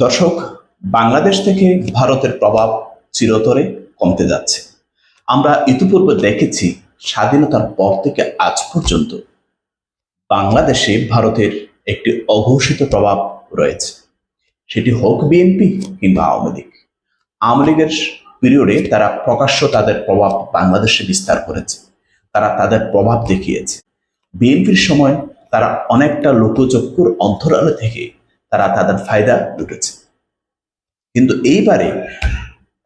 দর্শক, বাংলাদেশ থেকে ভারতের প্রভাব চিরতরে কমতে যাচ্ছে। আমরা ইতিপূর্বে দেখেছি স্বাধীনতার পর থেকে আজ পর্যন্ত বাংলাদেশে ভারতের একটি অঘোষিত প্রভাব রয়েছে। সেটি হোক বিএনপি কিংবা আওয়ামী লীগ। আওয়ামী লীগের পিরিয়ডে তারা প্রকাশ্য তাদের প্রভাব বাংলাদেশে বিস্তার করেছে, তারা তাদের প্রভাব দেখিয়েছে। বিএনপির সময় তারা অনেকটা লোকচক্ষুর অন্তরালে থেকে তারা তাদের ফায়দা লুটেছে। কিন্তু এইবারে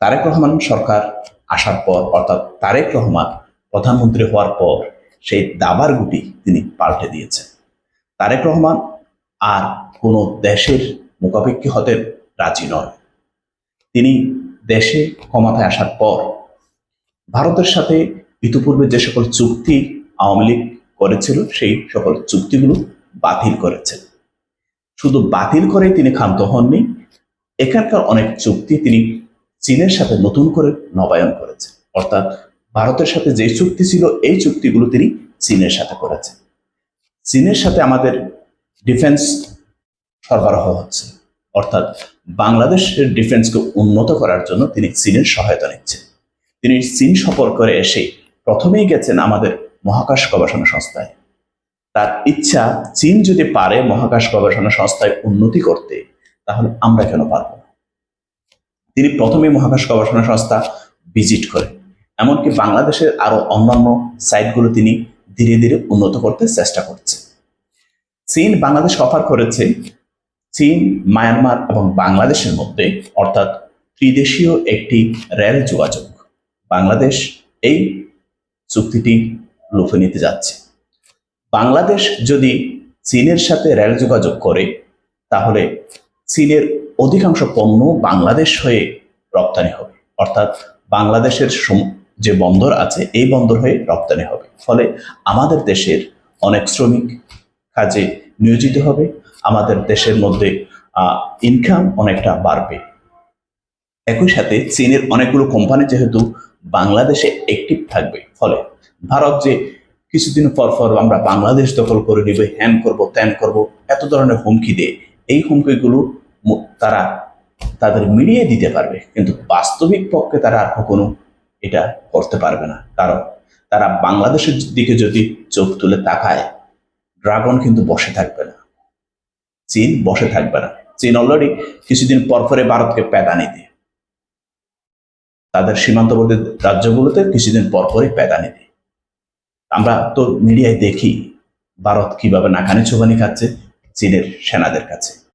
তারেক রহমান সরকার আসার পর, অর্থাৎ তারেক রহমান প্রধানমন্ত্রী হওয়ার পর, সেই দাবার গুটি তিনি পাল্টে দিয়েছেন। তারেক রহমান আর কোনো দেশের মুখাপেক্ষী হতে রাজি নয়। তিনি দেশে ক্ষমতায় আসার পর ভারতের সাথে ইতিপূর্বে যে সকল চুক্তি আওয়ামী লীগ করেছিল সেই সকল চুক্তিগুলো বাতিল করেছেন। শুধু বাতিল করে তিনি ক্ষান্ত হননি, এখানকার অনেক চুক্তি তিনি চীনের সাথে নতুন করে নবায়ন করেছেন। অর্থাৎ ভারতের সাথে যে চুক্তি ছিল এই চুক্তিগুলো তিনি চীনের সাথে করেছেন। চীনের সাথে আমাদের ডিফেন্স সরবরাহ হচ্ছে, অর্থাৎ বাংলাদেশের ডিফেন্সকে উন্নত করার জন্য তিনি চীনের সহায়তা নিচ্ছেন। তিনি চীন সফর করে এসে প্রথমেই গেছেন আমাদের মহাকাশ গবেষণা সংস্থায়। তার ইচ্ছা, চীন যদি পারে মহাকাশ গবেষণা সংস্থায় উন্নতি করতে, তাহলে আমরা কেন পারব না। তিনি প্রথমে মহাকাশ গবেষণা সংস্থা ভিজিট করেন, এমনকি বাংলাদেশের আরো অন্যান্য সাইটগুলো তিনি ধীরে ধীরে উন্নত করতে চেষ্টা করছে। চীন বাংলাদেশ অফার করেছে চীন, মায়ানমার এবং বাংলাদেশের মধ্যে, অর্থাৎ ত্রিদেশীয় একটি রেল যোগাযোগ। বাংলাদেশ এই চুক্তিটি লুফে নিতে যাচ্ছে। বাংলাদেশ যদি চীনের সাথে রেল যোগাযোগ করে, তাহলে চীনের অধিকাংশ পণ্য বাংলাদেশ হয়ে রপ্তানি হবে, অর্থাৎ বাংলাদেশের যে বন্দর আছে এই বন্দর হয়ে রপ্তানি হবে। ফলে আমাদের দেশের অনেক শ্রমিক কাজে নিয়োজিত হবে, আমাদের দেশের মধ্যে ইনকাম অনেকটা বাড়বে। একই সাথে চীনের অনেকগুলো কোম্পানি যেহেতু বাংলাদেশে অ্যাক্টিভ থাকবে, ফলে ভারত যে কিছুদিন পর পর আমরা বাংলাদেশ দখল করে নিবে, হ্যান করব, ত্যান করব, এত ধরনের হুমকি দেয়, এই হুমকিগুলো তারা তাদের মিডিয়ে দিতে পারবে, কিন্তু বাস্তবিক পক্ষে তারা আর কখনো এটা করতে পারবে না। কারণ তারা বাংলাদেশের দিকে যদি চোখ তুলে তাকায়, ড্রাগন কিন্তু বসে থাকবে না, চীন বসে থাকবে না। চীন অলরেডি কিছুদিন পর পরে ভারতকে প্যাদানি দেয়, তাদের সীমান্তবর্তী রাজ্যগুলোতে কিছুদিন পর পরে প্যাদানি দেয়। আমরা তো মিডিয়ায় দেখি ভারত কিভাবে নাকানি চোবানি খাচ্ছে চীনের সেনাদের কাছে।